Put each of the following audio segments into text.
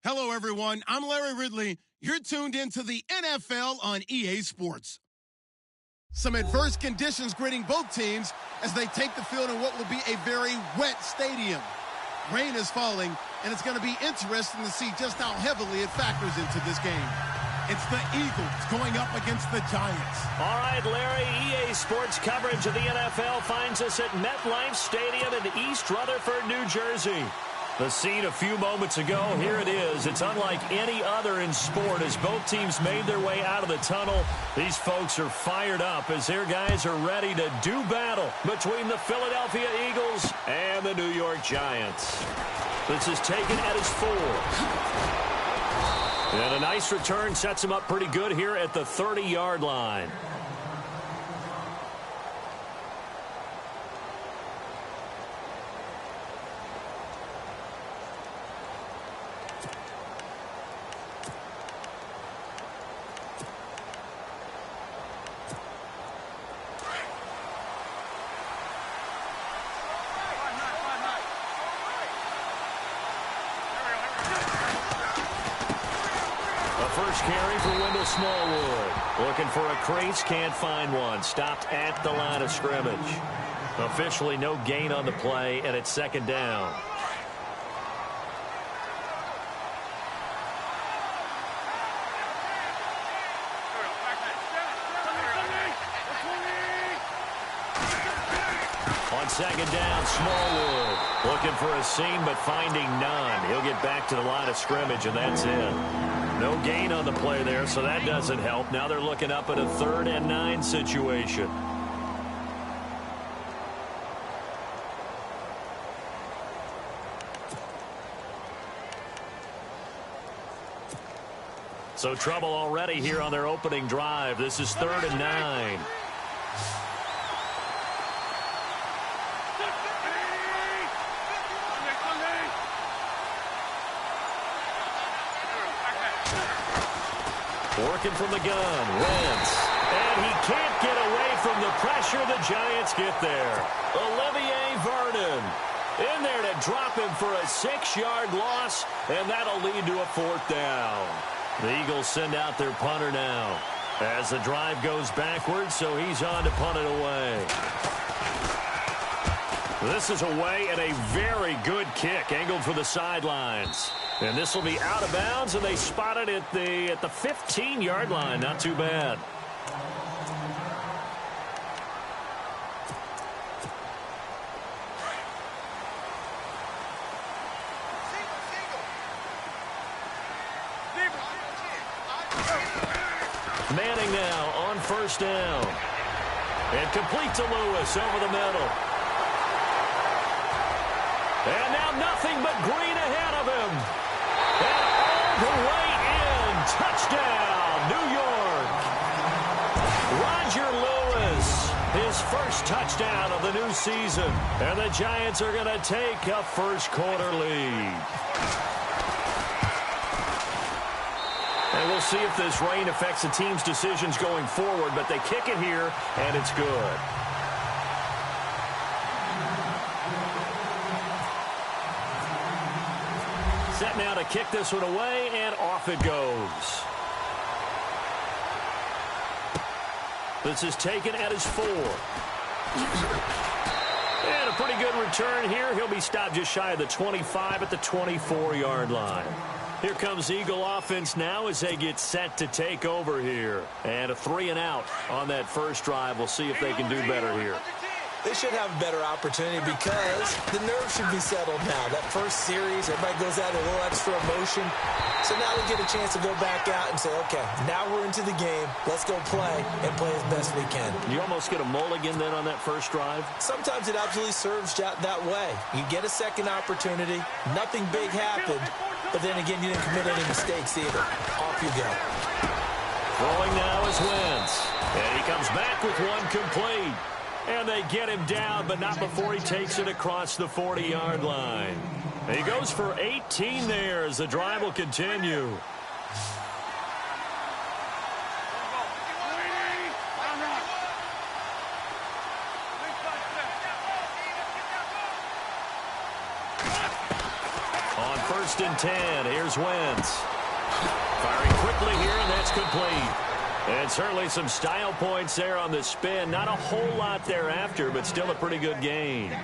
Hello, everyone. I'm Larry Ridley. You're tuned into the NFL on EA Sports. Some adverse conditions greeting both teams as they take the field in what will be a very wet stadium. Rain is falling, and it's going to be interesting to see just how heavily it factors into this game. It's the Eagles going up against the Giants. All right, Larry, EA Sports coverage of the NFL finds us at MetLife Stadium in East Rutherford, New Jersey. The scene a few moments ago, here it is. It's unlike any other in sport as both teams made their way out of the tunnel. These folks are fired up as their guys are ready to do battle between the Philadelphia Eagles and the New York Giants. This is taken at his 4. And a nice return sets him up pretty good here at the 30-yard line. First carry for Wendell Smallwood. Looking for a crease, can't find one. Stopped at the line of scrimmage. Officially no gain on the play, and it's second down. On second down, Smallwood looking for a seam but finding none. He'll get back to the line of scrimmage, and that's it. No gain on the play there, so that doesn't help. Now they're looking up at a 3rd and 9 situation. So trouble already here on their opening drive. This is 3rd and 9. Working from the gun, Wentz. And he can't get away from the pressure. The Giants get there. Olivier Vernon in there to drop him for a 6-yard loss, and that'll lead to a 4th down. The Eagles send out their punter now as the drive goes backwards, so he's on to punt it away. This is away and a very good kick angled for the sidelines. And this will be out of bounds, and they spot it at the 15-yard line. Not too bad. Manning now on first down. And complete to Lewis over the middle. And now nothing but green ahead of him. And all the way in. Touchdown, New York. Roger Lewis, his first touchdown of the new season. And the Giants are going to take a first-quarter lead. And we'll see if this rain affects the team's decisions going forward, but they kick it here, and it's good. Set now to kick this one away, and off it goes. This is taken at his 4. And a pretty good return here. He'll be stopped just shy of the 25 at the 24-yard line. Here comes Eagle offense now as they get set to take over here. And a 3-and-out on that first drive. We'll see if they can do better here. They should have a better opportunity because the nerves should be settled now. That first series, everybody goes out with a little extra emotion. So now they get a chance to go back out and say, okay, now we're into the game. Let's go play and play as best we can. You almost get a mulligan then on that first drive? Sometimes it absolutely serves that way. You get a second opportunity. Nothing big happened. But then again, you didn't commit any mistakes either. Off you go. Throwing now is Wentz. And he comes back with one complete. And they get him down, but not before he takes it across the 40-yard line. He goes for 18 there as the drive will continue. first and 10. Here's Wentz. Firing quickly here, and that's complete. And certainly some style points there on the spin. Not a whole lot thereafter, but still a pretty good gain.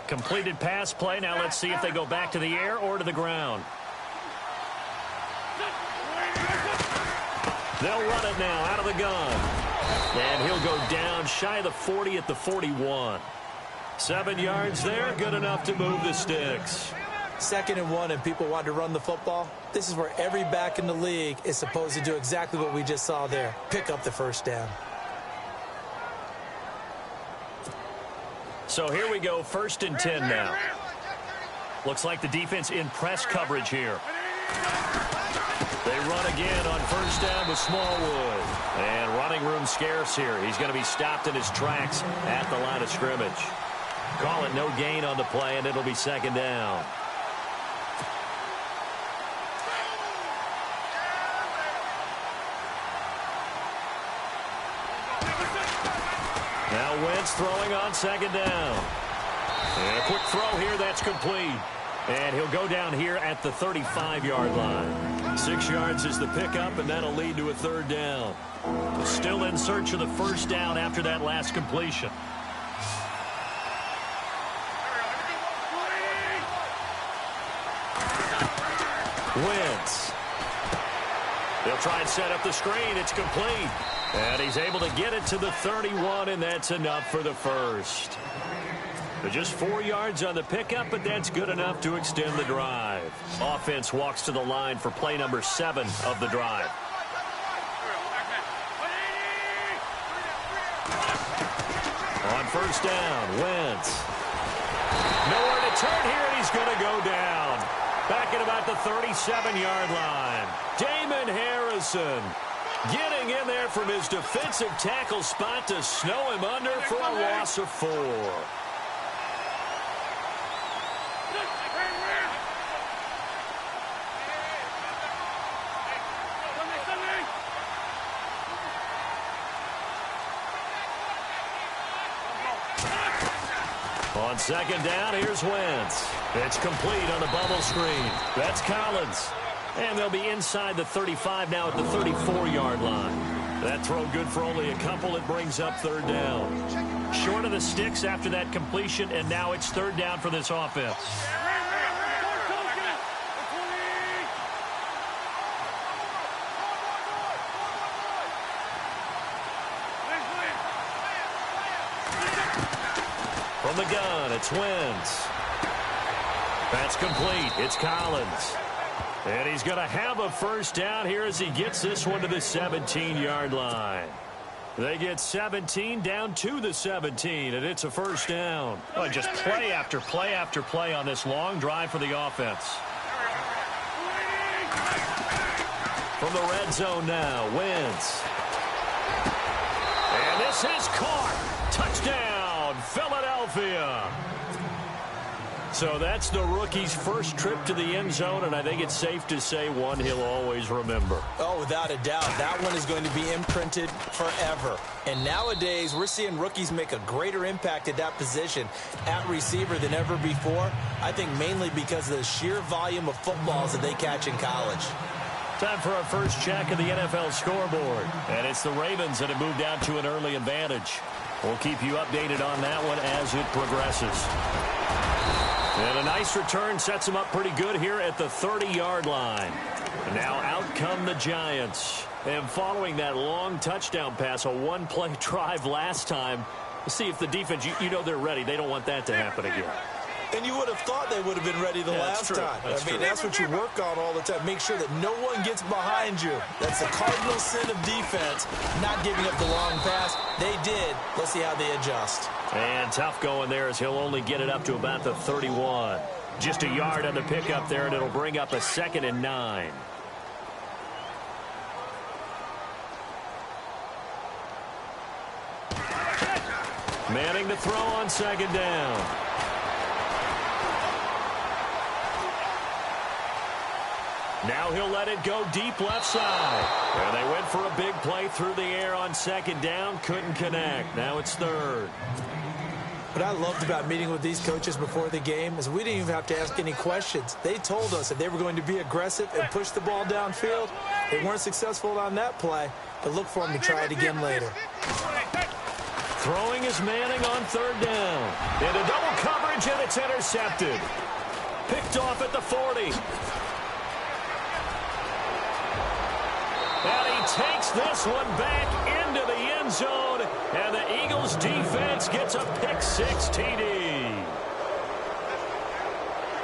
Completed pass play. Now let's see if they go back to the air or to the ground. They'll run it now out of the gun. And he'll go down shy of the 40 at the 41. 7 yards there, good enough to move the sticks. 2nd and 1 and people want to run the football. This is where every back in the league is supposed to do exactly what we just saw there. Pick up the first down. So here we go, 1st and 10 now. Looks like the defense in press coverage here. They run again on 1st down with Smallwood. And running room scarce here. He's going to be stopped in his tracks at the line of scrimmage. Call it no gain on the play, and it'll be 2nd down. Now Wentz throwing on 2nd down. And a quick throw here, that's complete. And he'll go down here at the 35-yard line. 6 yards is the pickup, and that'll lead to a 3rd down. Still in search of the first down after that last completion. Wentz. They'll try and set up the screen. It's complete. And he's able to get it to the 31, and that's enough for the first. But just 4 yards on the pickup, but that's good enough to extend the drive. Offense walks to the line for play number 7 of the drive. On 1st down, Wentz. Nowhere to turn here, and he's going to go down. Back at about the 37-yard line. Damon Harrison getting in there from his defensive tackle spot to snow him under for a loss of 4. On 2nd down, here's Wentz. It's complete on the bubble screen. That's Collins. And they'll be inside the 35 now at the 34-yard line. That throw good for only a couple. It brings up 3rd down. Short of the sticks after that completion, and now it's 3rd down for this offense. From the gun, it's Wentz. That's complete. It's Collins. And he's going to have a first down here as he gets this one to the 17-yard line. They get 17 down to the 17, and it's a first down. Well, just play after play after play on this long drive for the offense. From the red zone now, Wentz. And this is caught. Touchdown, Philadelphia. So that's the rookie's first trip to the end zone, and I think it's safe to say one he'll always remember. Oh, without a doubt. That one is going to be imprinted forever. And nowadays, we're seeing rookies make a greater impact at that position at receiver than ever before. I think mainly because of the sheer volume of footballs that they catch in college. Time for our first check of the NFL scoreboard. And it's the Ravens that have moved out to an early advantage. We'll keep you updated on that one as it progresses. And a nice return sets them up pretty good here at the 30-yard line. Now out come the Giants. And following that long touchdown pass, a one-play drive last time, see if the defense, you know they're ready. They don't want that to happen again. And you would have thought they would have been ready the last time. That's what you work on all the time. Make sure that no one gets behind you. That's the cardinal sin of defense, not giving up the long pass. They did. Let's see how they adjust. And tough going there as he'll only get it up to about the 31. Just a yard on the pickup there, and it'll bring up a 2nd and 9. Manning to throw on 2nd down. Now he'll let it go deep left side. And they went for a big play through the air on second down. Couldn't connect. Now it's third. What I loved about meeting with these coaches before the game is we didn't even have to ask any questions. They told us that they were going to be aggressive and push the ball downfield. They weren't successful on that play, but look for them to try it again later. Throwing is Manning on third down. Into double coverage, and it's intercepted. Picked off at the 40. And he takes this one back into the end zone, and the Eagles defense gets a pick-6 TD.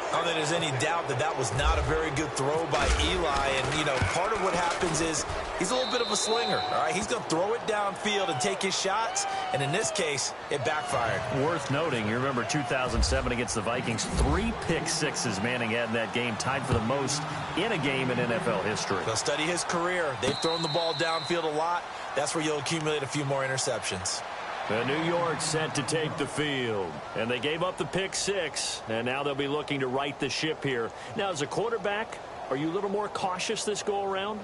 I don't think there's any doubt that that was not a very good throw by Eli. And, you know, part of what happens is he's a little bit of a slinger, all right? He's going to throw it downfield and take his shots, and in this case, it backfired. Worth noting, you remember 2007 against the Vikings, 3 pick-6s Manning had in that game, tied for the most in a game in NFL history. They'll study his career. They've thrown the ball downfield a lot. That's where you'll accumulate a few more interceptions. The New York set to take the field. And they gave up the pick-6, and now they'll be looking to right the ship here. Now, as a quarterback, are you a little more cautious this go-around?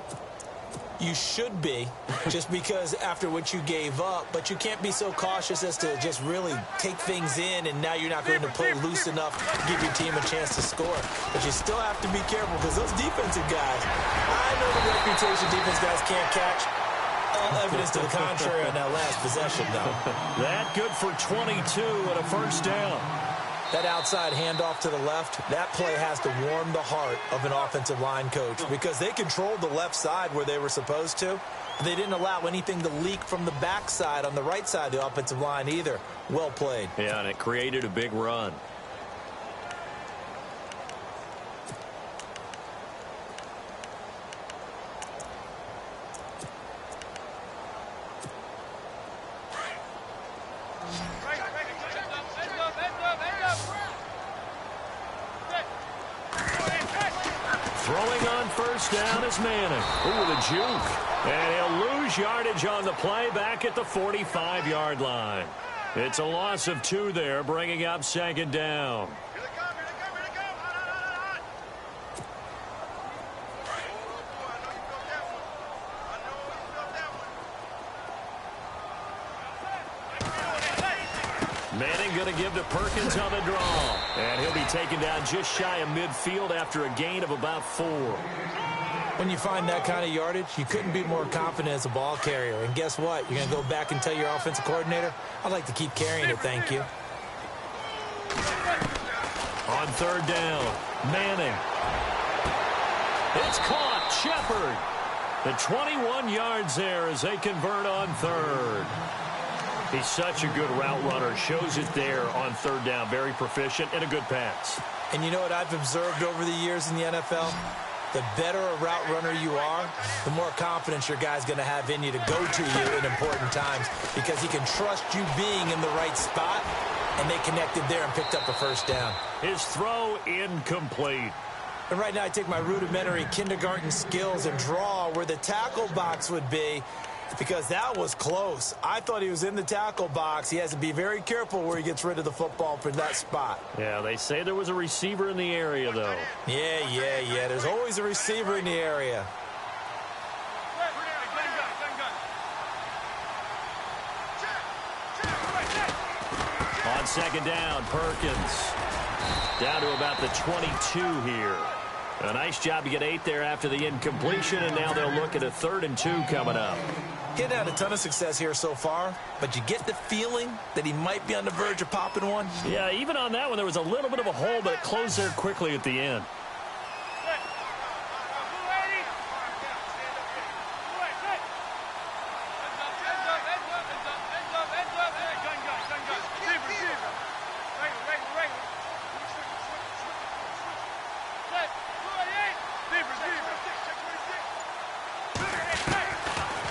You should be, just because after what you gave up, but you can't be so cautious as to just really take things in, and now you're not going to play loose enough to give your team a chance to score. But you still have to be careful, because those defensive guys, I know the reputation defense guys can't catch. All evidence to the contrary on that last possession, though. That good for 22 and a first down. That outside handoff to the left, that play has to warm the heart of an offensive line coach, because they controlled the left side where they were supposed to. They didn't allow anything to leak from the backside on the right side of the offensive line either. Well played. Yeah, and it created a big run. Throwing on first down is Manning. Ooh, the juke. And he'll lose yardage on the play back at the 45-yard line. It's a loss of 2 there, bringing up second down. Manning going to give to Perkins on the draw. And he'll be taken down just shy of midfield after a gain of about 4. When you find that kind of yardage, you couldn't be more confident as a ball carrier. And guess what? You're going to go back and tell your offensive coordinator, I'd like to keep carrying it, thank you. On third down, Manning. It's caught. Shepard. The 21 yards there as they convert on third. He's such a good route runner. Shows it there on third down. Very proficient and a good pass. And you know what I've observed over the years in the NFL? The better a route runner you are, the more confidence your guy's going to have in you to go to you in important times, because he can trust you being in the right spot, and they connected there and picked up a first down. His throw incomplete. And right now I take my rudimentary kindergarten skills and draw where the tackle box would be, because that was close. I thought he was in the tackle box. He has to be very careful where he gets rid of the football from that spot. Yeah, they say there was a receiver in the area, though. Yeah. There's always a receiver in the area. On second down, Perkins. Down to about the 22 here. A nice job to get 8 there after the incompletion, and now they'll look at a 3rd and 2 coming up. Getting had a ton of success here so far, but you get the feeling that he might be on the verge of popping one. Yeah, even on that one, there was a little bit of a hole, but it closed there quickly at the end.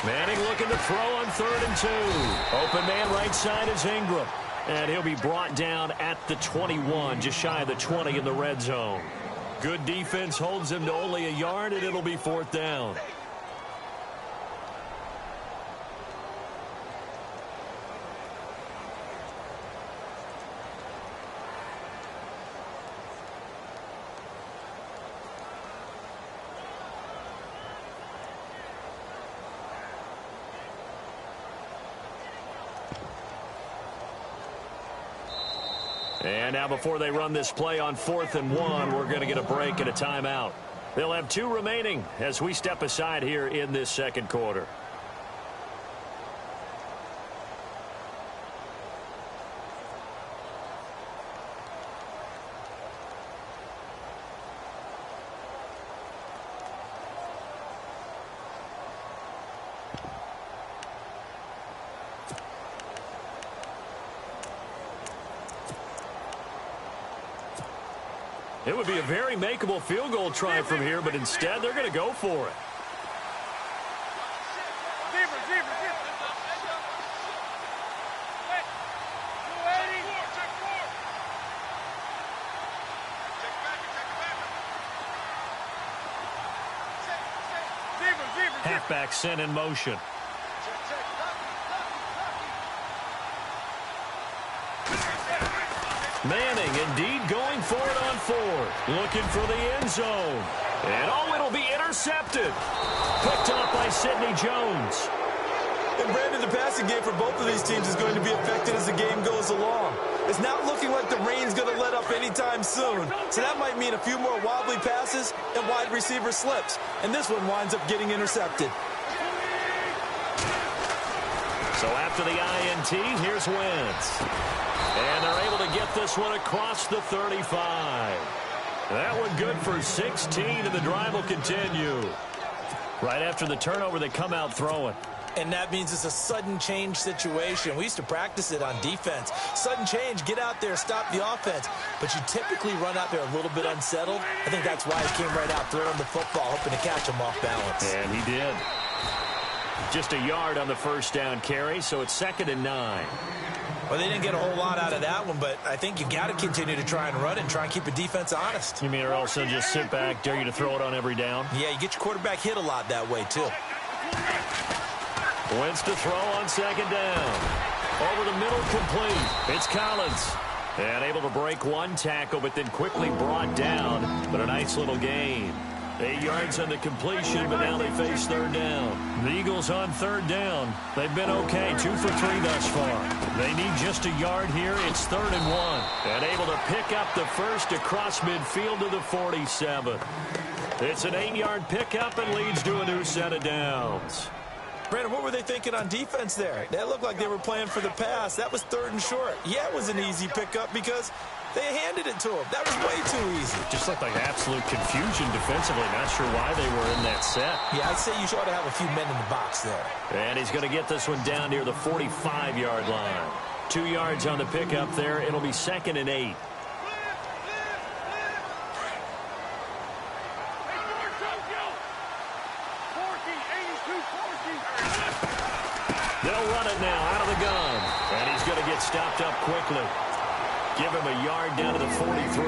Manning looking to throw on 3rd and 2. Open man right side is Ingram. And he'll be brought down at the 21, just shy of the 20 in the red zone. Good defense holds him to only a yard, and it'll be 4th down. And now before they run this play on 4th and 1, we're going to get a break and a timeout. They'll have 2 remaining as we step aside here in this second quarter. It would be a very makeable field goal try from here, but instead they're going to go for it. Halfback sent in motion. Manning indeed going for it on 4. Looking for the end zone. And it'll be intercepted. Picked up by Sidney Jones. And Brandon, the passing game for both of these teams is going to be affected as the game goes along. It's not looking like the rain's going to let up anytime soon. So that might mean a few more wobbly passes and wide receiver slips. And this one winds up getting intercepted. So after the INT, here's Wentz. And they're able to get this one across the 35. That one good for 16, and the drive will continue. Right after the turnover, they come out throwing. And that means it's a sudden change situation. We used to practice it on defense. Sudden change, get out there, stop the offense. But you typically run out there a little bit unsettled. I think that's why he came right out throwing the football, hoping to catch him off balance. And he did. Just a yard on the first down carry, so it's 2nd and 9. Well, they didn't get a whole lot out of that one, but I think you got to continue to try and run it and try and keep the defense honest. You mean or also just sit back, dare you to throw it on every down? Yeah, you get your quarterback hit a lot that way, too. Wentz to throw on 2nd down. Over the middle, complete. It's Collins. And able to break one tackle, but then quickly brought down. But a nice little gain. 8 yards on the completion, but now they face 3rd down. The Eagles on 3rd down. They've been okay, 2 for 3 thus far. They need just a yard here. It's 3rd and 1. And able to pick up the first across midfield to the 47. It's an 8-yard pickup and leads to a new set of downs. Brandon, what were they thinking on defense there? That looked like they were playing for the pass. That was 3rd and short. Yeah, it was an easy pickup because they handed it to him. That was way too easy. Just looked like absolute confusion defensively. Not sure why they were in that set. Yeah, I'd say you ought to have a few men in the box there. And he's going to get this one down near the 45-yard line. 2 yards on the pickup there. It'll be 2nd and 8. They'll run it now out of the gun. And he's going to get stopped up quickly. Give him a yard down to the 43.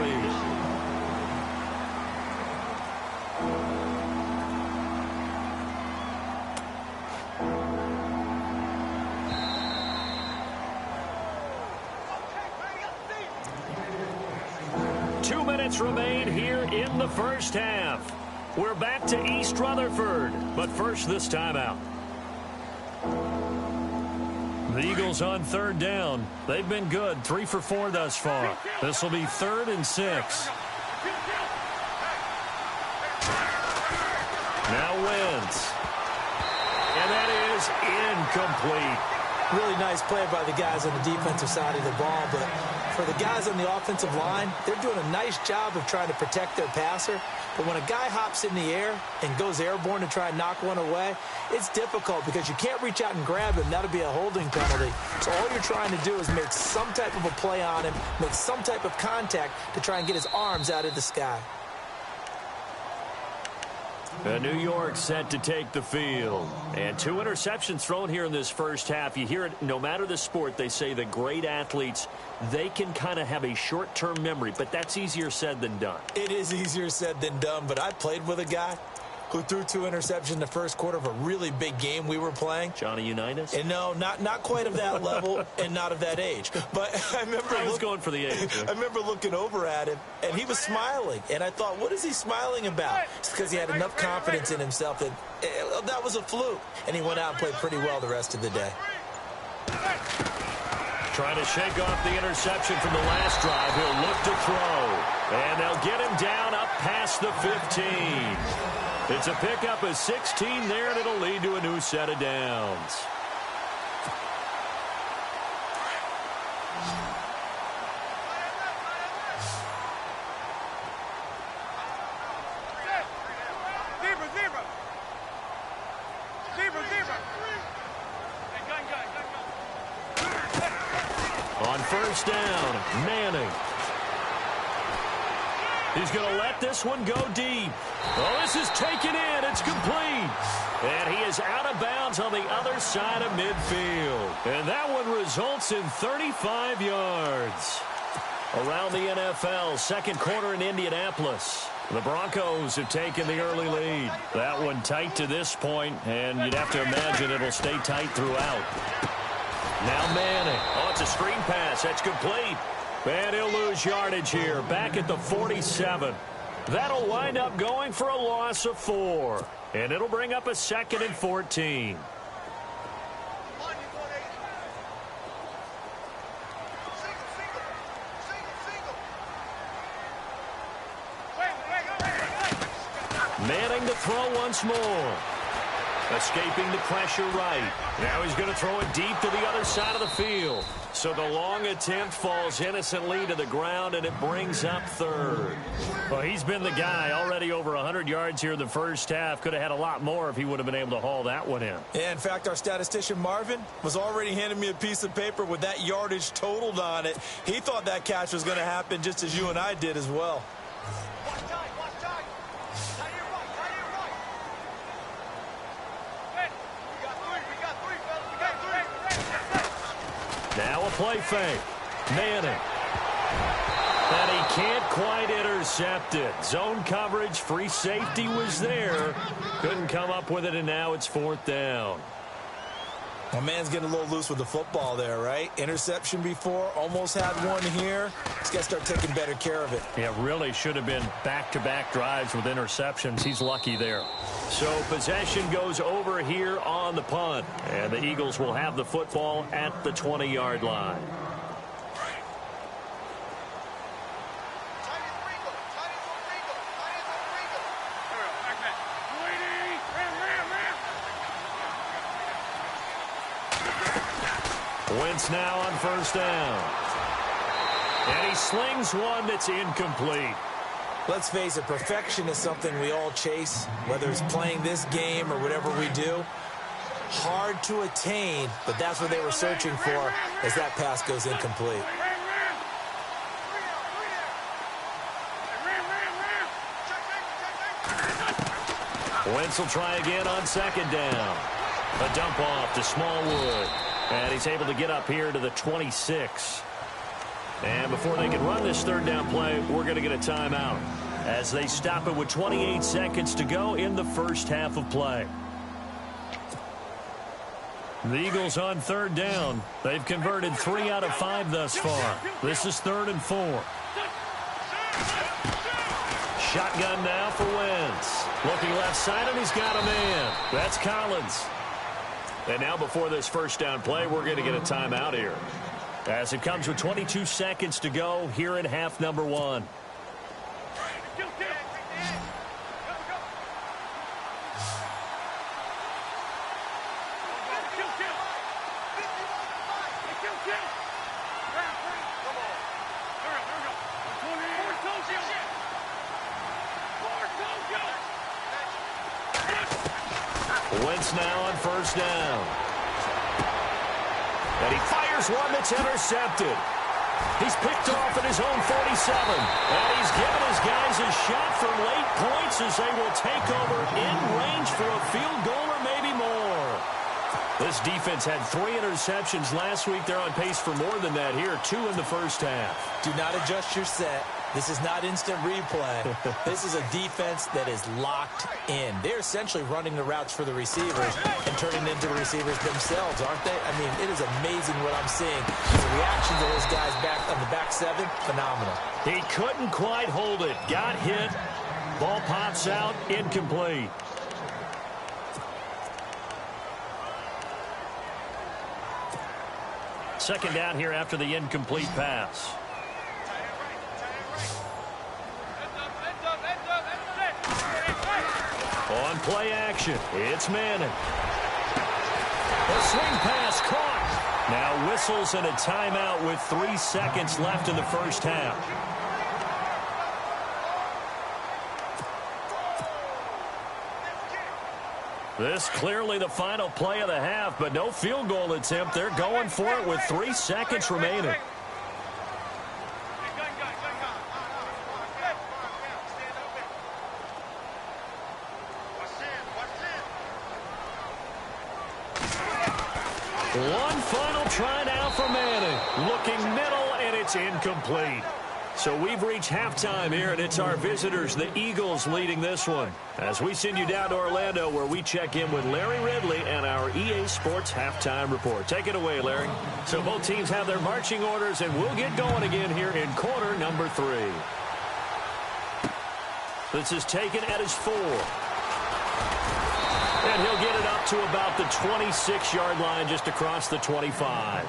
Two minutes remain here in the first half. We're back to East Rutherford. But first, this timeout. The Eagles on 3rd down. They've been good, 3 for 4 thus far. This will be 3rd and 6. Now Wentz. And that is incomplete. Really nice play by the guys on the defensive side of the ball, but for the guys on the offensive line, they're doing a nice job of trying to protect their passer. But when a guy hops in the air and goes airborne to try and knock one away, it's difficult because you can't reach out and grab him. That'll be a holding penalty. So all you're trying to do is make some type of a play on him, make some type of contact to try and get his arms out of the sky. New York set to take the field. And 2 interceptions thrown here in this first half. You hear it, no matter the sport, they say the great athletes, they can kind of have a short-term memory, but that's easier said than done. It is easier said than done, but I played with a guy who threw 2 interceptions in the first quarter of a really big game we were playing. Johnny Unitas? And no, not quite of that level and not of that age. But I remember I was going for the age. I remember looking over at him, and he was smiling. And I thought, what is he smiling about? It's because he had enough confidence in himself that that was a fluke. And he went out and played pretty well the rest of the day. Trying to shake off the interception from the last drive. He'll look to throw. And they'll get him down up past the 15. It's a pickup of 16 there, and it'll lead to a new set of downs. On first down, Manning. He's going to let this one go deep. Oh, this is taken in. It's complete. And he is out of bounds on the other side of midfield. And that one results in 35 yards. Around the NFL, second quarter in Indianapolis. The Broncos have taken the early lead. That one tight to this point, and you'd have to imagine it'll stay tight throughout. Now Manning. Oh, it's a screen pass. That's complete. And he'll lose yardage here. Back at the 47. That'll wind up going for a loss of 4. And it'll bring up a 2nd and 14. Manning to throw once more. Escaping the pressure right. Now he's going to throw it deep to the other side of the field. So the long attempt falls innocently to the ground, and it brings up 3rd. Well, he's been the guy. Already over 100 yards here in the first half. Could have had a lot more if he would have been able to haul that one in. Yeah, in fact, our statistician Marvin was already handing me a piece of paper with that yardage totaled on it. He thought that catch was going to happen just as you and I did as well. Now a play fake. Manning. And he can't quite intercept it. Zone coverage, free safety was there. Couldn't come up with it, and now it's 4th down. My man's getting a little loose with the football there, right? Interception before, almost had one here. He's got to start taking better care of it. Yeah, really should have been back-to-back drives with interceptions. He's lucky there. So possession goes over here on the punt. And the Eagles will have the football at the 20-yard line. Wentz now on first down. And he slings one that's incomplete. Let's face it, perfection is something we all chase, whether it's playing this game or whatever we do. Hard to attain, but that's what they were searching for as that pass goes incomplete. Wentz will try again on second down. A dump off to Smallwood. And he's able to get up here to the 26. And before they can run this 3rd down play, we're going to get a timeout as they stop it with 28 seconds to go in the first half of play. The Eagles on 3rd down. They've converted 3 out of 5 thus far. This is 3rd and 4. Shotgun now for Wentz. Looking left side, and he's got a man. That's Collins. And now before this first down play, we're going to get a timeout here, as it comes with 22 seconds to go here in half number 1. Wentz now on first down. And he fires one that's intercepted. He's picked off at his own 47. And he's given his guys a shot for late points as they will take over in range for a field goal or maybe more. This defense had 3 interceptions last week. They're on pace for more than that here. 2 in the first half. Do not adjust your set. This is not instant replay. This is a defense that is locked in. They're essentially running the routes for the receivers and turning into the receivers themselves, aren't they? I mean, it is amazing what I'm seeing. The reactions of those guys back on the back 7, phenomenal. He couldn't quite hold it. Got hit. Ball pops out. Incomplete. second down here after the incomplete pass. On play action, it's Manning. A swing pass caught. Now whistles and a timeout with 3 seconds left in the first half. This clearly the final play of the half, but no field goal attempt. They're going for it with 3 seconds remaining. One final try now for Manning. Looking middle, and it's incomplete. So we've reached halftime here, and it's our visitors, the Eagles, leading this one. As we send you down to Orlando, where we check in with Larry Ridley and our EA Sports Halftime Report. Take it away, Larry. So both teams have their marching orders, and we'll get going again here in quarter number 3. This is taken at his 4. And he'll get it up to about the 26-yard line, just across the 25.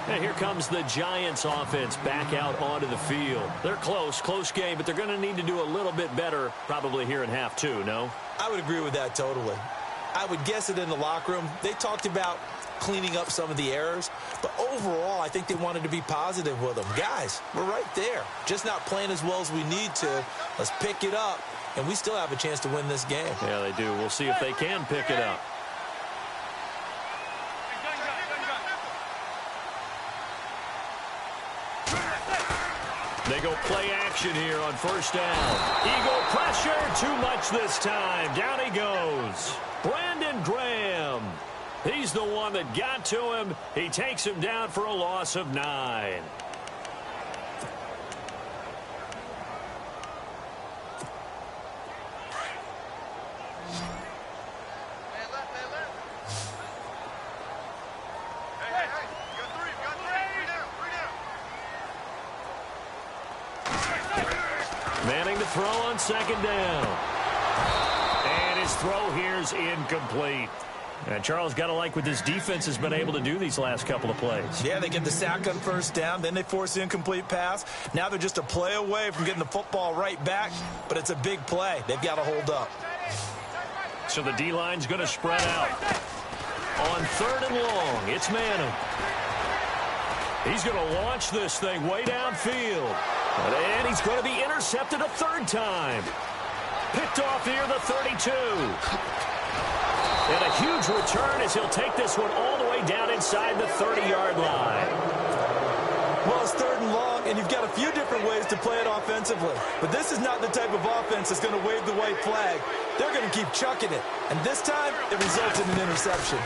And here comes the Giants offense back out onto the field. They're close game, but they're going to need to do a little bit better probably here in half 2, no? I would agree with that totally. I would guess it in the locker room. They talked about cleaning up some of the errors, but overall, I think they wanted to be positive with them. Guys, we're right there. Just not playing as well as we need to. Let's pick it up, and we still have a chance to win this game. Yeah, they do. We'll see if they can pick it up. They go play action here on first down. Eagle pressure, too much this time. Down he goes. Brandon Graham. He's the one that got to him. He takes him down for a loss of 9. Manning to throw on second down. And his throw here's incomplete. And Charles, got to like what this defense has been able to do these last couple of plays. Yeah, they get the sack on first down, then they force the incomplete pass. Now they're just a play away from getting the football right back, but it's a big play. They've got to hold up. So the D-line's going to spread out. On third and long, it's Manning. He's going to launch this thing way downfield. And he's going to be intercepted a third time. Picked off near the 32. And a huge return as he'll take this one all the way down inside the 30-yard line. Well, it's third and long, and you've got a few different ways to play it offensively. But this is not the type of offense that's going to wave the white flag. They're going to keep chucking it. And this time, it results in an interception.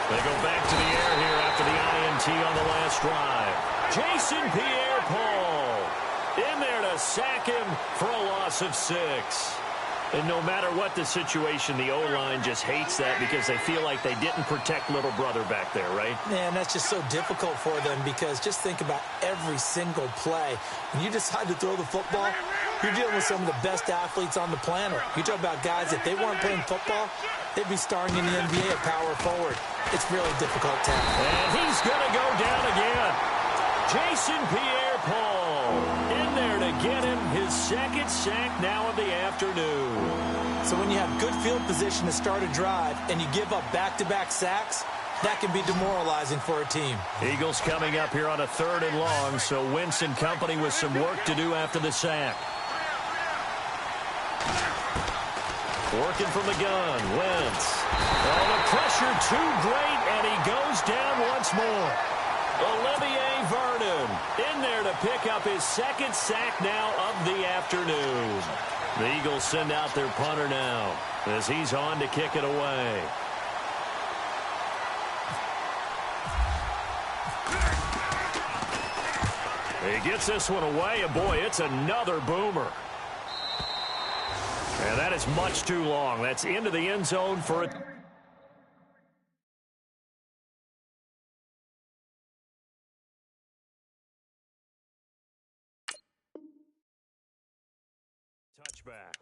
They go back to the air here after the INT on the last drive. Jason Pierre-Paul in there to sack him for a loss of 6. And no matter what the situation, the O-line just hates that because they feel like they didn't protect little brother back there, right? Man, that's just so difficult for them because just think about every single play. When you decide to throw the football, you're dealing with some of the best athletes on the planet. You talk about guys, if they weren't playing football, they'd be starring in the NBA at power forward. It's really difficult task. And he's going to go down again. Jason Pierre-Paul in there to get him his second sack now of the afternoon. So when you have good field position to start a drive and you give up back-to-back sacks, that can be demoralizing for a team. Eagles coming up here on a third and long, so Wentz and company with some work to do after the sack. Working from the gun, Wentz. Oh, the pressure too great, and he goes down once more. Olivier Vernon in there to pick up his second sack now of the afternoon. The Eagles send out their punter now as he's on to kick it away. He gets this one away, and boy, it's another boomer. And that is much too long. That's into the end zone for a touchback.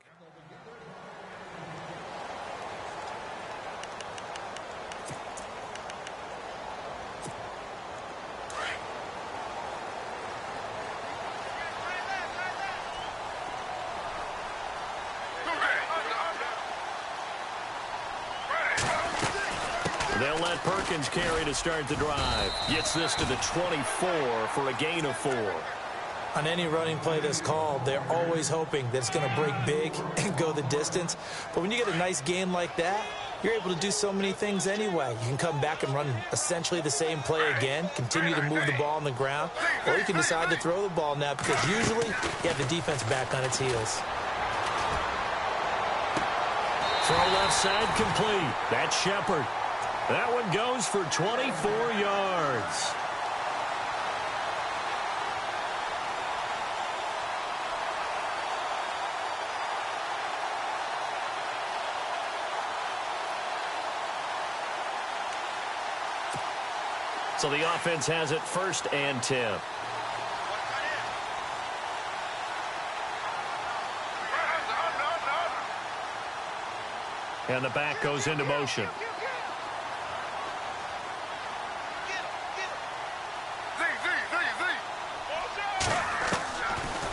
let Perkins carry to start the drive. Gets this to the 24 for a gain of 4. On any running play that's called, they're always hoping that it's going to break big and go the distance. But when you get a nice gain like that, you're able to do so many things anyway. You can come back and run essentially the same play again, continue to move the ball on the ground, or you can decide to throw the ball now because usually you have the defense back on its heels. Throw left side complete. That's Shepard. That one goes for 24 yards. So the offense has it 1st and 10. And the back goes into motion.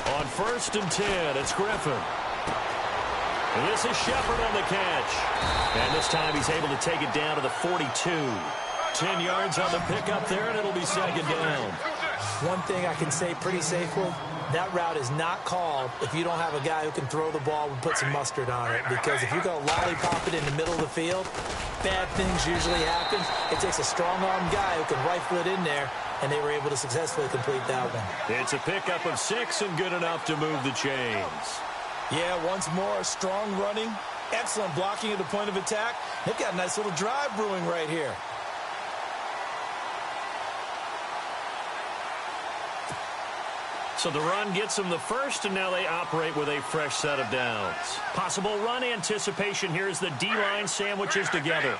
On 1st and 10, it's Griffin. And this is Shepard on the catch. And this time he's able to take it down to the 42. 10 yards on the pickup there, and it'll be 2nd down. One thing I can say pretty safely, that route is not called if you don't have a guy who can throw the ball and put some mustard on it. Because if you go lollipop it in the middle of the field, bad things usually happen. It takes a strong-armed guy who can rifle it in there, and they were able to successfully complete that one. It's a pickup of 6 and good enough to move the chains. Yeah, once more, strong running, excellent blocking at the point of attack. They've got a nice little drive brewing right here. So the run gets them the first, and now they operate with a fresh set of downs. Possible run anticipation here as the D-line sandwiches together.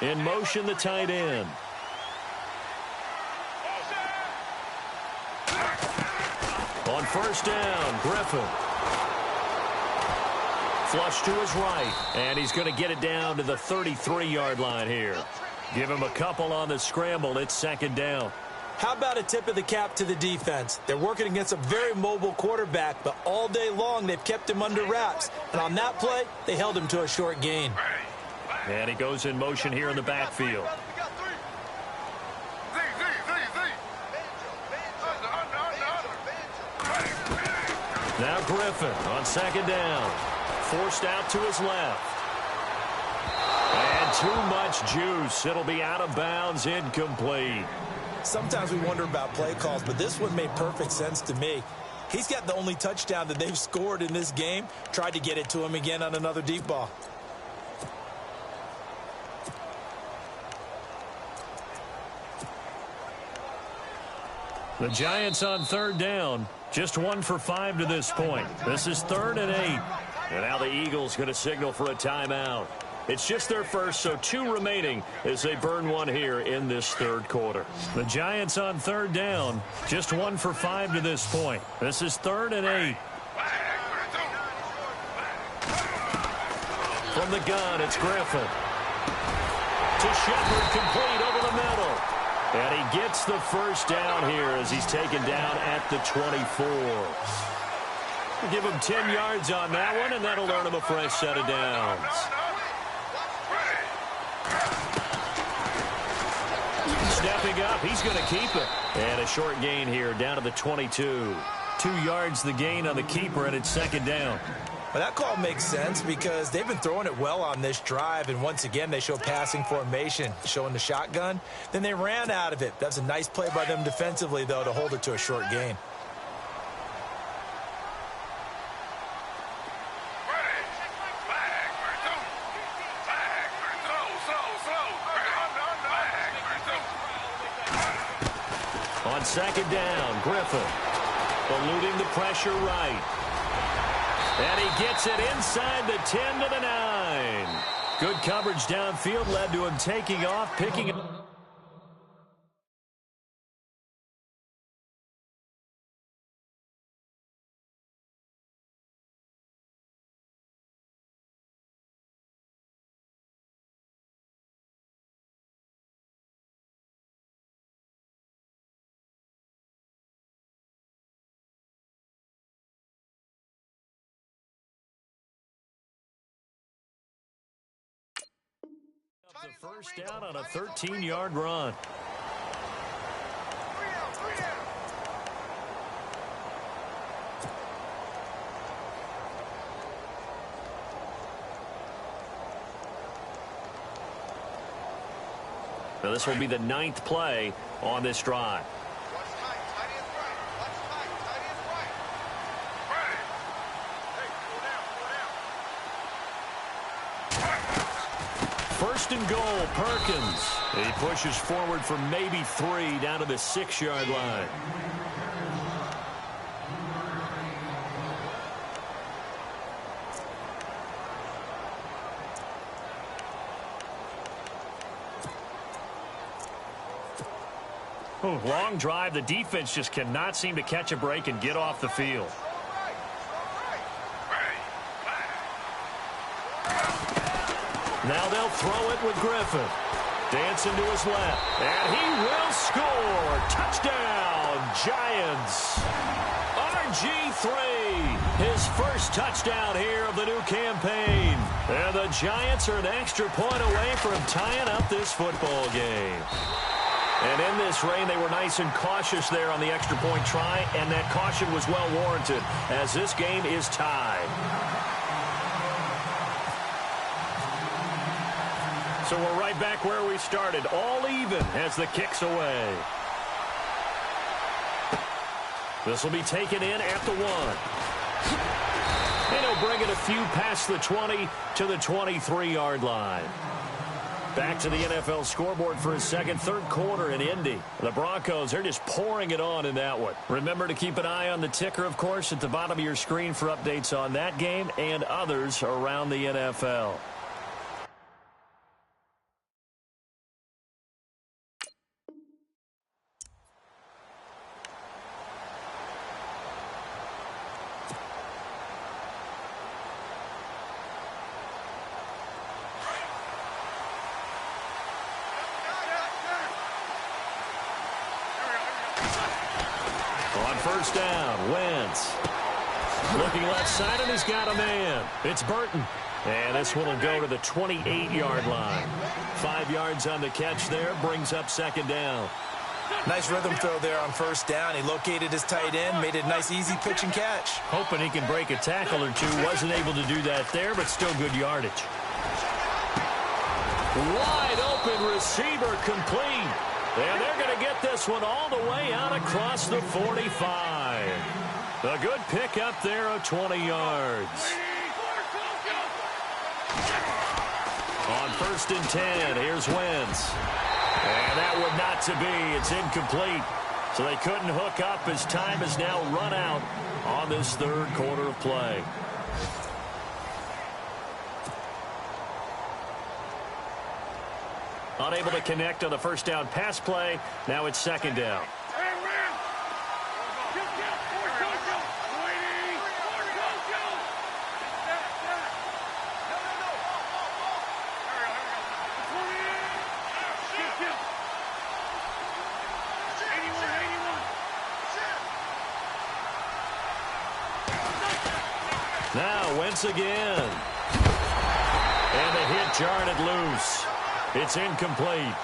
In motion, the tight end. On 1st down, Griffin. Flush to his right, and he's going to get it down to the 33-yard line here. Give him a couple on the scramble. It's 2nd down. How about a tip of the cap to the defense? They're working against a very mobile quarterback, but all day long they've kept him under wraps. And on that play, they held him to a short gain. And he goes in motion here in the backfield. Now Griffin on 2nd down. Forced out to his left. And too much juice. It'll be out of bounds, incomplete. Sometimes we wonder about play calls, but this one made perfect sense to me. He's got the only touchdown that they've scored in this game. Tried to get it to him again on another deep ball. The Giants on 3rd down. Just 1 for 5 to this point. This is 3rd and 8. And now the Eagles going to signal for a timeout. It's just their first, so 2 remaining as they burn one here in this 3rd quarter. The Giants on 3rd down. Just 1 for 5 to this point. This is 3rd and 8. From the gun, it's Griffin. To Shepard, complete over the middle. And he gets the 1st down here as he's taken down at the 24. Give him 10 yards on that one, and that'll earn him a fresh set of downs. Stepping up, he's going to keep it. And a short gain here down to the 22. 2 yards the gain on the keeper, and it's 2nd down. Well, that call makes sense because they've been throwing it well on this drive, and once again they show passing formation, showing the shotgun. Then they ran out of it. That's a nice play by them defensively, though, to hold it to a short gain. On 2nd down, Griffin eluding the pressure right. And he gets it inside the 10 to the 9. Good coverage downfield led to him taking off, picking up. The first down on a 13-yard run. Now this will be the 9th play on this drive. First and goal, Perkins. He pushes forward for maybe 3 down to the 6-yard line. Long drive. The defense just cannot seem to catch a break and get off the field. Now they'll throw it with Griffin. Dancing to his left. And he will score. Touchdown, Giants. RG3, his first touchdown here of the new campaign. And the Giants are an extra point away from tying up this football game. And in this rain, they were nice and cautious there on the extra point try, and that caution was well warranted as this game is tied. So we're right back where we started, all even as the kick's away. This will be taken in at the 1. And he'll bring it a few past the 20 to the 23-yard line. Back to the NFL scoreboard for his third quarter in Indy. The Broncos, they're just pouring it on in that one. Remember to keep an eye on the ticker, of course, at the bottom of your screen for updates on that game and others around the NFL. First down, Wentz. Looking left side, and he's got a man. It's Burton. And this one will go to the 28-yard line. 5 yards on the catch there, brings up second down. Nice rhythm throw there on first down. He located his tight end, made it a nice, easy pitch and catch. Hoping he can break a tackle or two. Wasn't able to do that there, but still good yardage. Wide open receiver complete. And they're going to get this one all the way out across the 45. A good pickup there of 20 yards. On first and 10, here's Wentz. And that would not to be. It's incomplete. So they couldn't hook up as time has now run out on this third quarter of play. Unable to connect on the first down pass play. Now it's second down. Now Wentz again. And the hit jarred it loose. It's incomplete.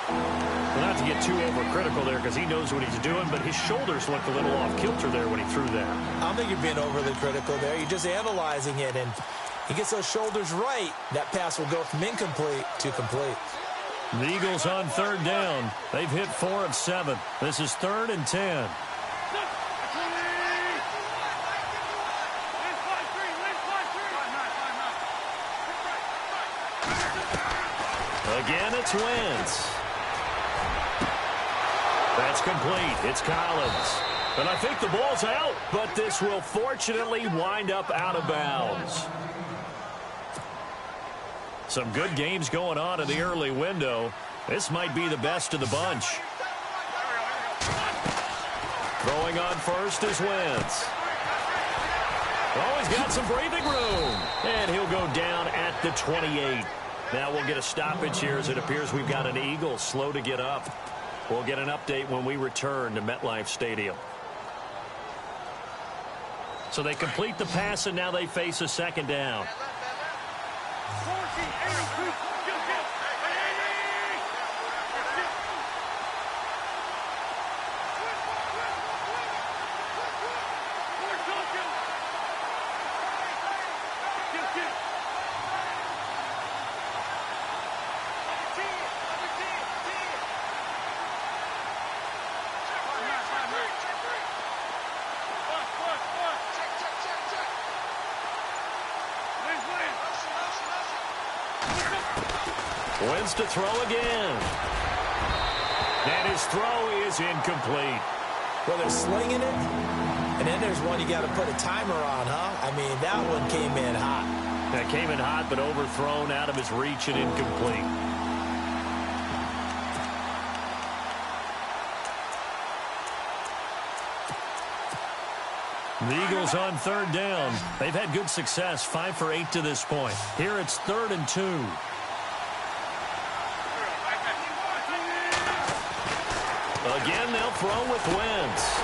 Well, not to get too overcritical there because he knows what he's doing, but his shoulders looked a little off kilter there when he threw that. I don't think you're being overly critical there. You're just analyzing it, and he gets those shoulders right. That pass will go from incomplete to complete. The Eagles on third down. They've hit 4 of 7. This is 3rd and 10. Again, it's Wentz. That's complete. It's Collins. And I think the ball's out, but this will fortunately wind up out of bounds. Some good games going on in the early window. This might be the best of the bunch. Throwing on first is Wentz. Oh, he's got some breathing room. And he'll go down at the 28. Now we'll get a stoppage here as it appears we've got an Eagle slow to get up. We'll get an update when we return to MetLife Stadium. So they complete the pass, and now they face a second down. Wins to throw again. And his throw is incomplete. Well, they're slinging it, and then there's one you got to put a timer on, huh? I mean, that one came in hot. That came in hot, but overthrown, out of his reach, and incomplete. The Eagles on third down. They've had good success, 5 for 8 to this point. Here it's 3rd and 2. Again, they'll throw with Wentz.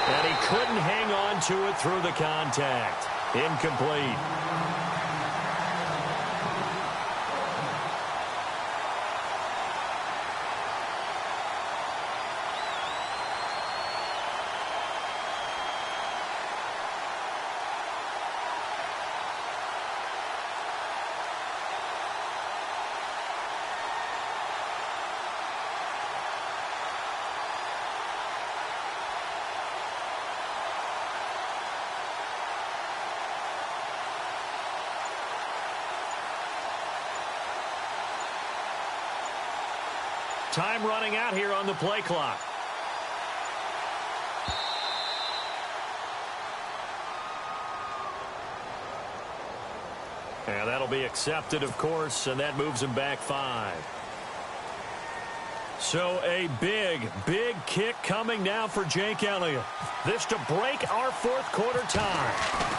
And he couldn't hang on to it through the contact. Incomplete. Time running out here on the play clock. And that'll be accepted, of course, and that moves him back 5. So a big kick coming now for Jake Elliott. This to break our fourth quarter tie.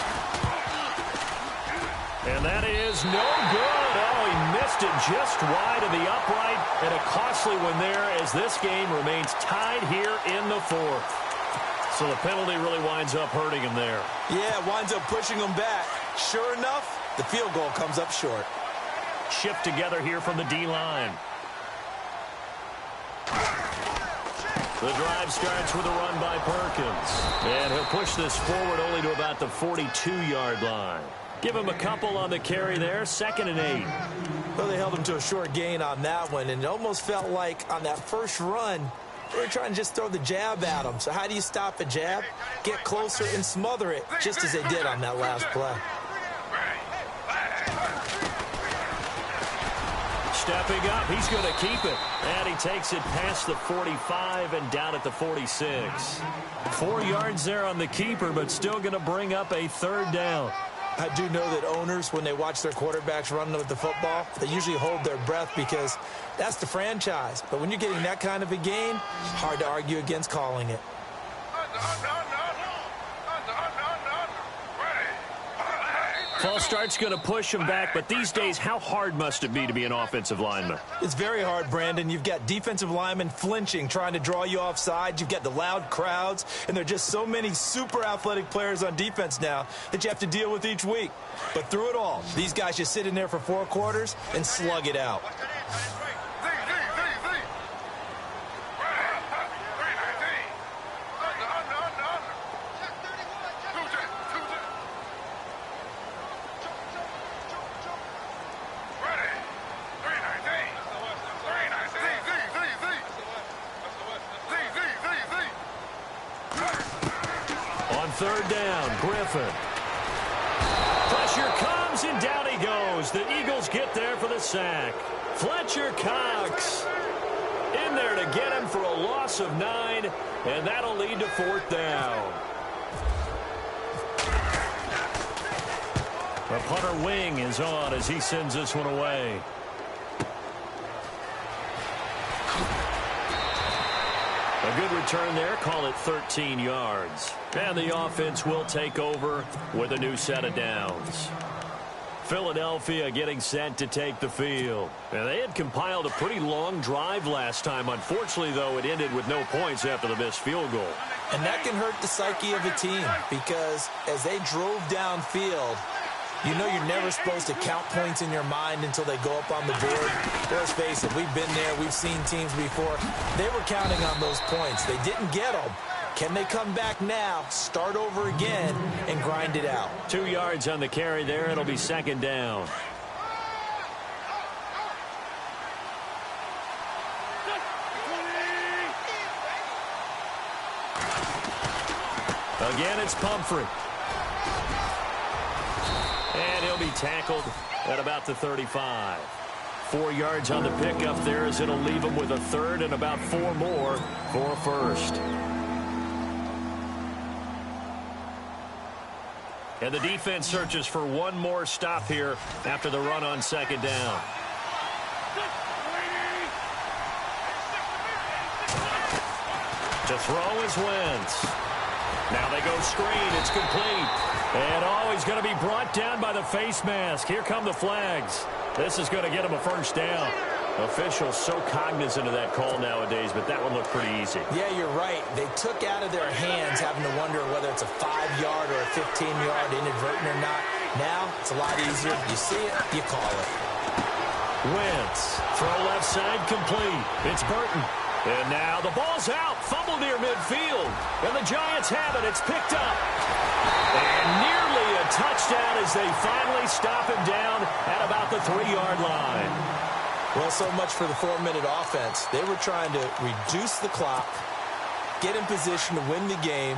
And that is no good. Oh, he missed it just wide of the upright. And a costly one there as this game remains tied here in the fourth. So the penalty really winds up hurting him there. Yeah, it winds up pushing him back. Sure enough, the field goal comes up short. Shift together here from the D-line. The drive starts with a run by Perkins. And he'll push this forward only to about the 42-yard line. Give him a couple on the carry there, 2nd and 8. Well, they held him to a short gain on that one, and it almost felt like on that first run, they were trying to just throw the jab at him. So how do you stop a jab? Get closer and smother it, just as they did on that last play. Stepping up, he's going to keep it. And he takes it past the 45 and down at the 46. 4 yards there on the keeper, but still going to bring up a 3rd down. I do know that owners, when they watch their quarterbacks running with the football, they usually hold their breath because that's the franchise. But when you're getting that kind of a gain, hard to argue against calling it. False start's going to push him back, but these days, how hard must it be to be an offensive lineman? It's very hard, Brandon. You've got defensive linemen flinching, trying to draw you offside. You've got the loud crowds, and there are just so many super athletic players on defense now that you have to deal with each week. But through it all, these guys just sit in there for 4 quarters and slug it out. Third down, Griffin. Pressure comes, and down he goes. The Eagles get there for the sack. Fletcher Cox in there to get him for a loss of 9, and that'll lead to 4th down. The punter wing is on as he sends this one away. A good return there, call it 13 yards. And the offense will take over with a new set of downs. Philadelphia getting set to take the field. And they had compiled a pretty long drive last time. Unfortunately, though, it ended with no points after the missed field goal. And that can hurt the psyche of a team because as they drove downfield, you know you're never supposed to count points in your mind until they go up on the board. Let's face it, we've been there. We've seen teams before. They were counting on those points. They didn't get them. Can they come back now, start over again, and grind it out? 2 yards on the carry there. It'll be 2nd down. Again, it's Pumphrey. And he'll be tackled at about the 35. 4 yards on the pickup there, as it'll leave them with a third and about 4 more for a first. And the defense searches for one more stop here after the run on second down. To throw is Wentz. Now they go screen. It's complete. And he's going to be brought down by the face mask. Here come the flags. This is going to get him a first down. Officials so cognizant of that call nowadays, but that one looked pretty easy. Yeah, you're right. They took out of their hands having to wonder whether it's a 5-yard or a 15-yard inadvertent or not. Now, it's a lot easier. You see it, you call it. Wentz, throw left side complete. It's Burton. And now the ball's out. Fumble near midfield. And the Giants have it. It's picked up. And nearly a touchdown as they finally stop him down at about the 3-yard line. Well, so much for the 4-minute offense. They were trying to reduce the clock, get in position to win the game,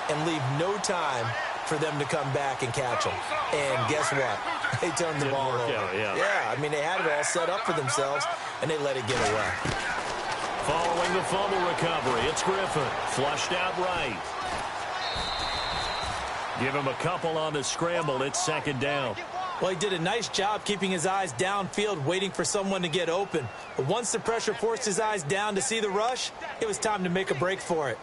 and leave no time for them to come back and catch them. And guess what? They turned the ball over. Yeah, I mean, they had it all set up for themselves, and they let it get away. Following the fumble recovery, it's Griffin. Flushed out right. Give him a couple on the scramble. It's second down. Well, he did a nice job keeping his eyes downfield, waiting for someone to get open. But once the pressure forced his eyes down to see the rush, it was time to make a break for it.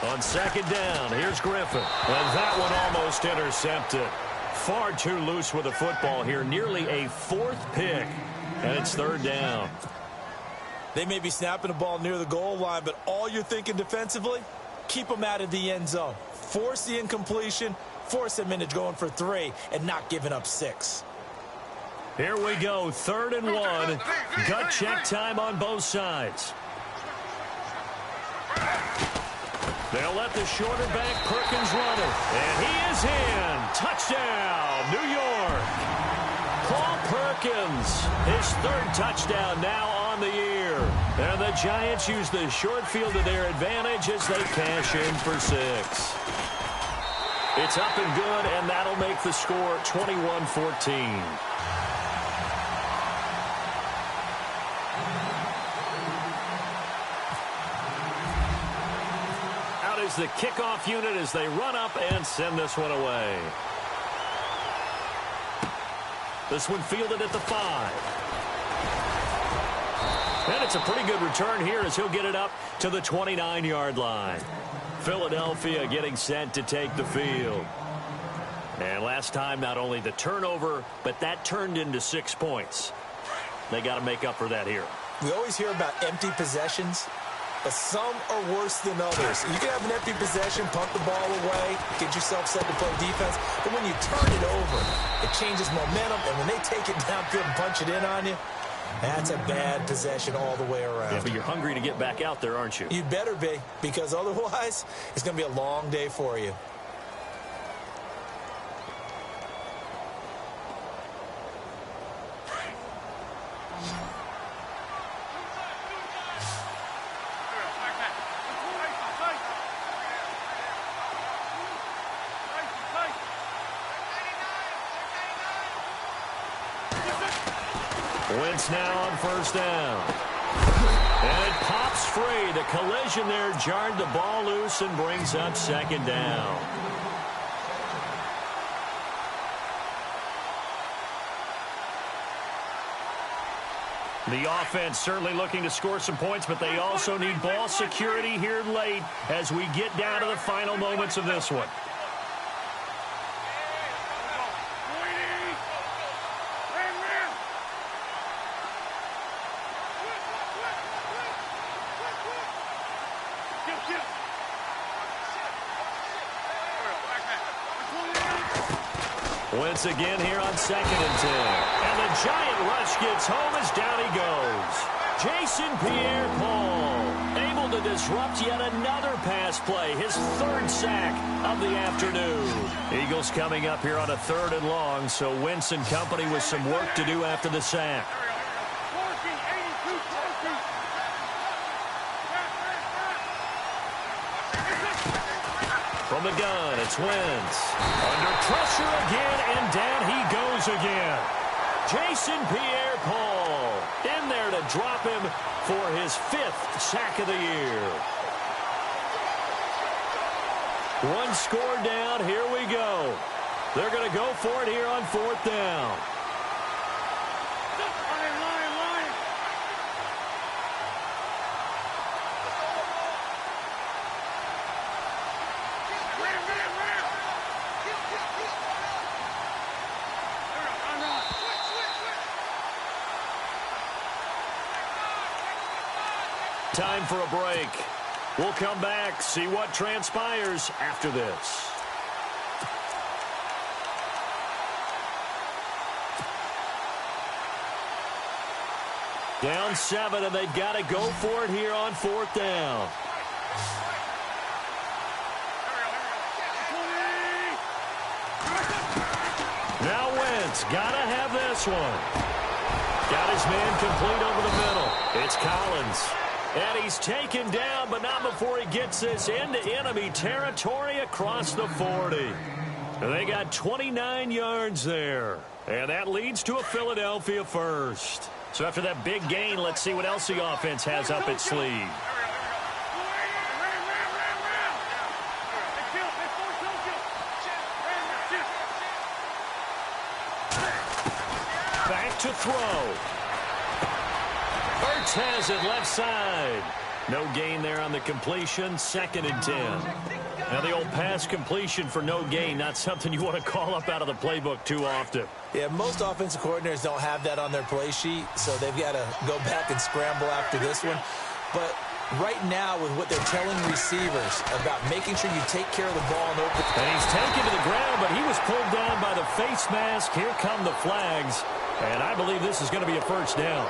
On second down, here's Griffin. And that one almost intercepted. Far too loose with the football here. Nearly a 4th pick. And it's third down. They may be snapping the ball near the goal line, but all you're thinking defensively, keep them out of the end zone. Force the incompletion, force them into going for 3, and not giving up 6. Here we go, 3rd and 1. Gut check time on both sides. They'll let the shorter back Perkins run it. And he is in. Touchdown, New York. Paul Perkins, his 3rd touchdown now on the year. And the Giants use the short field to their advantage as they cash in for 6. It's up and good, and that'll make the score 21-14. Is the kickoff unit as they run up and send this one away. This one fielded at the 5. And it's a pretty good return here as he'll get it up to the 29-yard line. Philadelphia getting set to take the field. And last time, not only the turnover, but that turned into 6 points. They got to make up for that here. We always hear about empty possessions, but some are worse than others. You can have an empty possession, punt the ball away, get yourself set to play defense, but when you turn it over, it changes momentum, and when they take it downfield and punch it in on you, that's a bad possession all the way around. Yeah, but you're hungry to get back out there, aren't you? You better be, because otherwise, it's going to be a long day for you. Wentz now on first down. And it pops free. The collision there jarred the ball loose and brings up second down. The offense certainly looking to score some points, but they also need ball security here late as we get down to the final moments of this one. Wentz again here on 2nd and 10. And the Giant rush gets home as down he goes. Jason Pierre-Paul able to disrupt yet another pass play. His third sack of the afternoon. Eagles coming up here on a 3rd and long, so Wentz and company with some work to do after the sack. From the gun, it's Wentz. Under pressure again, and down he goes again. Jason Pierre-Paul in there to drop him for his 5th sack of the year. One score down. Here we go. They're going to go for it here on 4th down. Time for a break. We'll come back, see what transpires after this. Down 7, and they've got to go for it here on 4th down. Now Wentz, got to have this one. Got his man complete over the middle. It's Collins. And he's taken down, but not before he gets this into enemy territory across the 40. And they got 29 yards there. And that leads to a Philadelphia first. So after that big gain, let's see what else the offense has up its sleeve. Back to throw. Hurts has it left side. No gain there on the completion. 2nd and 10. Now the old pass completion for no gain, not something you want to call up out of the playbook too often. Yeah, most offensive coordinators don't have that on their play sheet, so they've got to go back and scramble after this one. But right now, with what they're telling receivers about making sure you take care of the ball and open. And he's taken to the ground, but he was pulled down by the face mask. Here come the flags. And I believe this is going to be a 1st down.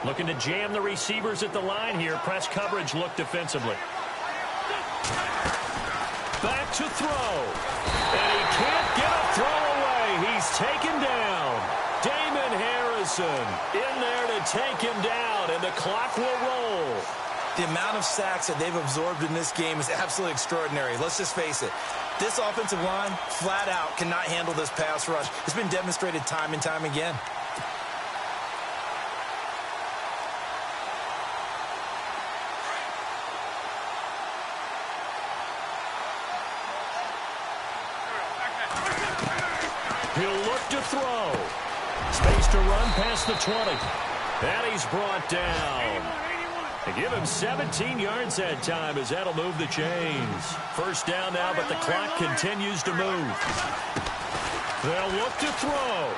Looking to jam the receivers at the line here. Press coverage look defensively. Back to throw. And he can't get a throw away. He's taken down. Damon Harrison in there to take him down, and the clock will roll. The amount of sacks that they've absorbed in this game is absolutely extraordinary. Let's just face it. This offensive line, flat out, cannot handle this pass rush. It's been demonstrated time and time again. He'll look to throw. Space to run past the 20. And he's brought down. They give him 17 yards that time as that'll move the chains. 1st down now, but the clock continues to move. They'll look to throw.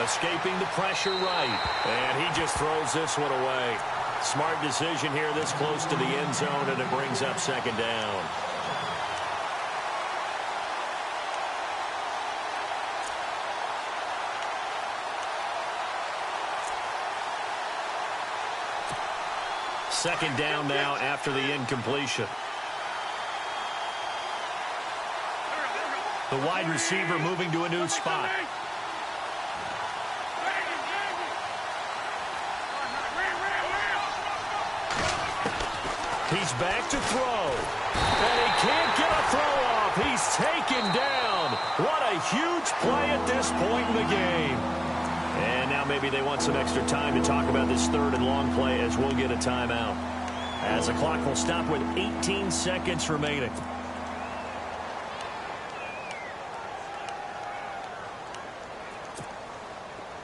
Escaping the pressure right. And he just throws this one away. Smart decision here this close to the end zone, and it brings up 2nd down. Second down now after the incompletion. The wide receiver moving to a new spot. He's back to throw. And he can't get a throw off. He's taken down. What a huge play at this point in the game. And now maybe they want some extra time to talk about this 3rd and long play as we'll get a timeout. As the clock will stop with 18 seconds remaining.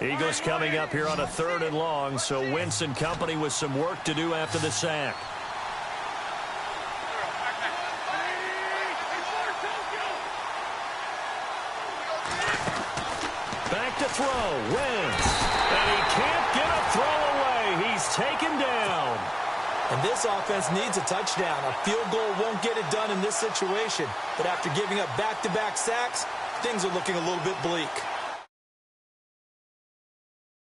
Eagles coming up here on a 3rd and long, so Wentz and company with some work to do after the sack. Back to throw, Wentz. And he can't get a throw away. He's taken down. And this offense needs a touchdown. A field goal won't get it done in this situation. But after giving up back-to-back sacks, things are looking a little bit bleak.